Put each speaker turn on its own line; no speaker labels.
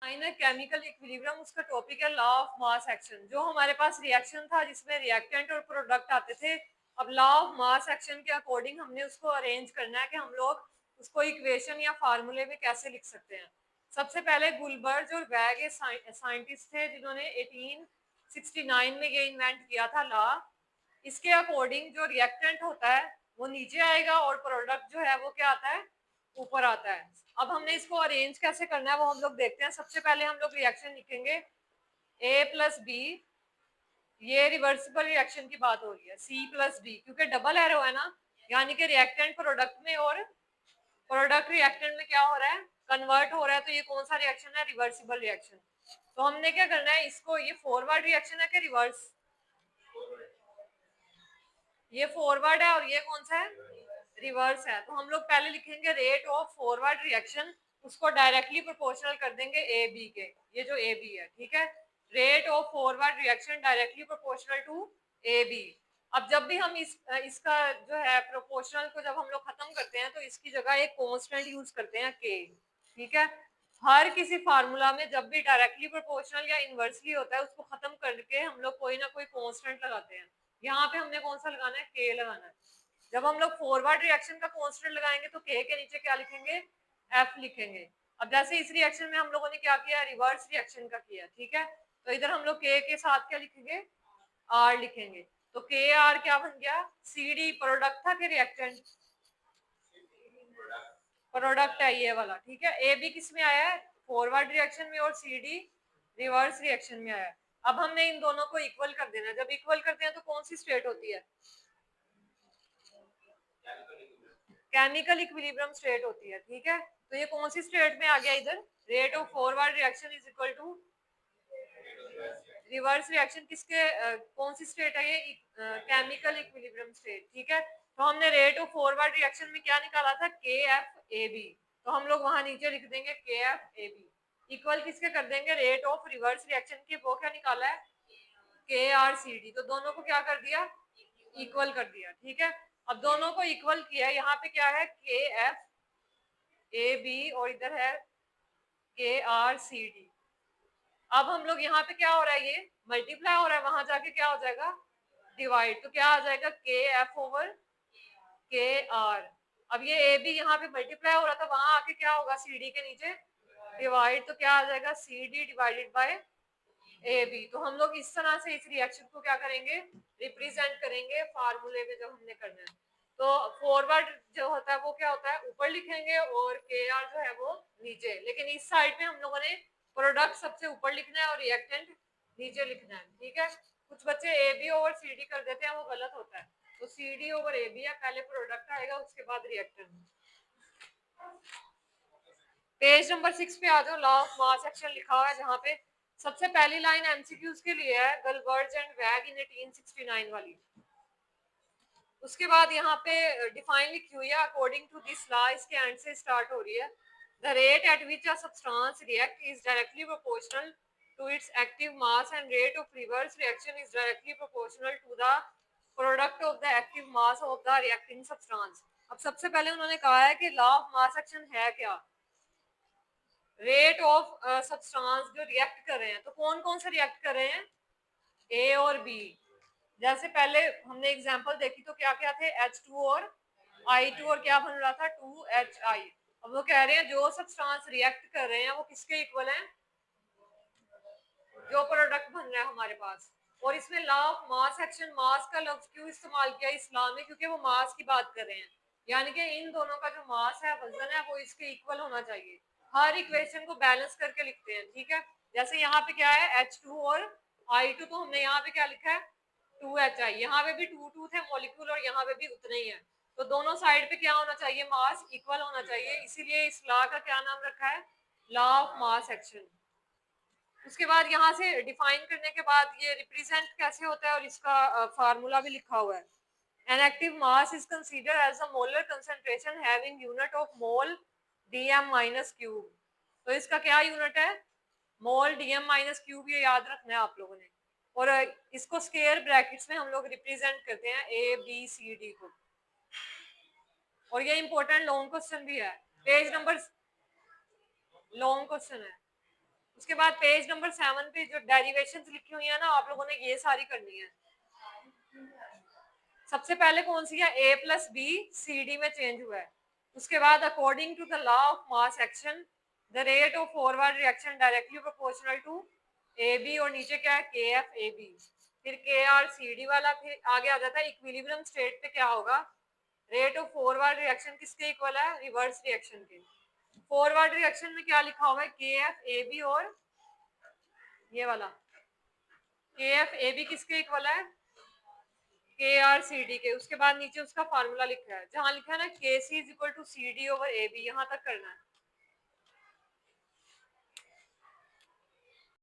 Minor chemical equilibrium, उसका topic है law of mass action. जो हमारे पास रिएक्शन था जिसमें रिएक्टेंट और प्रोडक्ट आते थे, अब लॉ ऑफ मास एक्शन के अकॉर्डिंग हमने उसको अरेंज करना है कि हम लोग उसको इक्वेशन या फार्मूले में कैसे लिख सकते हैं। सबसे पहले गुलबर्ग और वैग ये साइंटिस्ट थे जिन्होंने 1869 में ये इन्वेंट किया था लॉ। इसके अकॉर्डिंग जो रिएक्टेंट होता है वो नीचे आएगा और प्रोडक्ट जो है वो क्या आता है, ऊपर आता है। अब हमने इसको अरेंज कैसे करना है वो हम लोग देखते हैं। सबसे पहले हम लोग रिएक्शन लिखेंगे A प्लस बी, ये रिवर्सिबल रिएक्शन की बात हो रही है। C प्लस डी, क्योंकि डबल एरो है ना, यानी कि रिएक्टेंट प्रोडक्ट में और प्रोडक्ट रिएक्टेंट में क्या हो रहा है, कन्वर्ट हो रहा है। तो ये कौन सा रिएक्शन है, रिवर्सिबल रिएक्शन। तो हमने क्या करना है, इसको, ये फॉरवर्ड रिएक्शन है कि रिवर्स, ये फॉरवर्ड है और ये कौन सा है, रिवर्स है। तो हम लोग पहले लिखेंगे रेट ऑफ फॉरवर्ड रिएक्शन, उसको डायरेक्टली प्रोपोर्शनल कर देंगे ए बी के, ये जो ए बी है, ठीक है। Rate of forward reaction directly proportional to A B. अब जब भी हम इसका जो है प्रोपोर्शनल को जब हम लोग खत्म करते हैं तो इसकी जगह एक कांस्टेंट यूज करते हैं के, ठीक है। हर किसी फार्मूला में जब भी डायरेक्टली प्रोपोर्शनल या इनवर्सली होता है उसको खत्म करके हम लोग कोई ना कोई कांस्टेंट लगाते हैं। यहाँ पे हमने कौन सा लगाना है, के लगाना है। जब हम लोग फॉरवर्ड रिएक्शन का कांस्टेंट लगाएंगे तो के नीचे क्या लिखेंगे, एफ लिखेंगे। अब जैसे इस रिएक्शन में हम लोगों ने क्या किया, रिवर्स रिएक्शन का किया, ठीक है। तो इधर हम लोग के साथ क्या लिखेंगे, आर लिखेंगे। तो के आर क्या बन गया, सी डी। प्रोडक्ट था कि रिएक्टेंट, प्रोडक्ट है ये वाला, ठीक है। ए बी किस में आया है, फॉरवर्ड रिएक्शन में, और सी डी रिवर्स रिएक्शन में आया है। अब हमने इन दोनों को इक्वल कर देना है। जब इक्वल करते हैं तो कौन सी स्टेट होती है, केमिकल इक्विलिब्रियम स्टेट होती है, ठीक है। तो ये कौन सी स्टेट में आ गया इधर, rate of forward reaction is equal to reverse reaction. किसके कौन सी स्टेट है ये, केमिकल इक्विलिब्रियम स्टेट, ठीक है। तो हमने रेट ऑफ फॉरवर्ड रिएक्शन में क्या निकाला था, के एफ ए बी। तो हम लोग वहां नीचे लिख देंगे के एफ ए बी इक्वल किसके कर देंगे, रेट ऑफ रिवर्स रिएक्शन की, वो क्या निकाला है, के आर सी डी। तो दोनों को क्या कर दिया, इक्वल कर दिया, ठीक है। अब दोनों को इक्वल किया, यहाँ पे क्या है, के एफ ए बी और इधर है के आर सी डी। अब हम लोग यहाँ पे क्या हो रहा है, ये मल्टीप्लाई हो रहा है, वहां जाके क्या हो जाएगा, डिवाइड। तो क्या आ जाएगा, के एफ ओवर के आर। अब ये ए बी यहाँ पे मल्टीप्लाई हो रहा था, वहां आके क्या होगा, सी डी के नीचे डिवाइड। तो क्या आ जाएगा, C D divided by A B. तो हम लोग इस तरह से इस रिएक्शन को क्या करेंगे, रिप्रेजेंट करेंगे फार्मूले में जब हमने करना है। तो फॉरवर्ड जो होता है वो क्या होता है, ऊपर लिखेंगे, और के आर जो है वो नीचे। लेकिन इस साइड में हम लोगों ने प्रोडक्ट सबसे ऊपर लिखना है और रिएक्टेंट नीचे लिखना है, ठीक है। कुछ बच्चे A B over C D कर देते हैं, वो गलत होता है। तो C D over A B है, पहले प्रोडक्ट आएगा उसके बाद रिएक्टेंट। पेज नंबर 6 पे आ जाओ, लॉ ऑफ मास एक्शन लिखा हुआ है, जहाँ पे सबसे पहली लाइन एमसीक्यूज के लिए है, गलबर्ज एंड वैग इन 1869 वाली। उसके बाद यहाँ पे डिफाइन लिखी हुई है, अकॉर्डिंग टू दिस लॉ, इसके एंड से स्टार्ट हो रही है। The rate at which a substance react is directly proportional to its active mass and rate of reverse reaction is directly proportional to the product of the active mass of the reacting substance. अब सबसे पहले उन्होंने कहा है कि law of mass action है क्या, rate of substance जो रिएक्ट कर रहे हैं। तो कौन कौन से रिएक्ट कर रहे हैं, ए और बी। जैसे पहले हमने एग्जांपल देखी तो क्या क्या थे, H2 और I2, और क्या बन रहा था, 2HI। अब वो कह रहे हैं जो सब्सटेंस रिएक्ट कर रहे हैं वो किसके इक्वल हैं, जो प्रोडक्ट बन रहा है हमारे पास। और इसमें लॉ ऑफ मास एक्शन, मास का लफ्ज क्यों इस्तेमाल किया इस लॉ में, क्योंकि वो मास की बात कर रहे हैं, यानी कि इन दोनों का जो मास है, वजन है, वो इसके इक्वल होना चाहिए। हर इक्वेशन को बैलेंस करके लिखते हैं, ठीक है। जैसे यहाँ पे क्या है, H2 और I2, तो हमने यहाँ पे क्या लिखा है, 2HI। यहाँ पे भी 2 थे मॉलिक्यूल और यहाँ पे भी उतने ही है। तो दोनों साइड पे क्या होना चाहिए, मास इक्वल होना चाहिए। इसीलिए इस लॉ का क्या नाम रखा है, लॉ ऑफ मास एक्शन। उसके बाद यहाँ से डिफाइन करने के बाद ये रिप्रेजेंट कैसे होता है, और इसका फार्मूला भी लिखा हुआ है। An active mass is considered as a molar concentration having unit of mole dm minus cube। तो इसका क्या यूनिट है, मोल dm माइनस क्यूब, ये याद रखना है आप लोगों ने। और इसको स्क्वायर ब्रैकेट्स में हम लोग रिप्रेजेंट करते हैं ए बी सी डी को। और ये इंपॉर्टेंट लॉन्ग क्वेश्चन भी है, पेज नंबर, लॉन्ग क्वेश्चन है। उसके बाद पेज नंबर 7 पे जो डेरिवेशंस लिखी हुई है ना, आप लोगों ने ये सारी करनी है। सबसे पहले कौन सी है, a plus B C D में चेंज हुआ है। उसके बाद according to the law of mass action the rate of forward reaction directly proportional to A B, और नीचे क्या है, के एफ ए बी। फिर के आर सी डी वाला, फिर आगे आ जाता है इक्विलिब्रियम स्टेट पे क्या होगा, रेट ऑफ फॉरवर्ड रिएक्शन किसके इक्वल है, रिवर्स रिएक्शन के। फॉरवर्ड रिएक्शन में क्या लिखा हुआ है, के एफ ए बी, और ये वाला के एफ ए बी किसके इक्वल है, के आर सी डी के। उसके बाद नीचे उसका फार्मूला लिखा है, जहां लिखा है ना के C is equal to C D over A B, यहां तक करना है।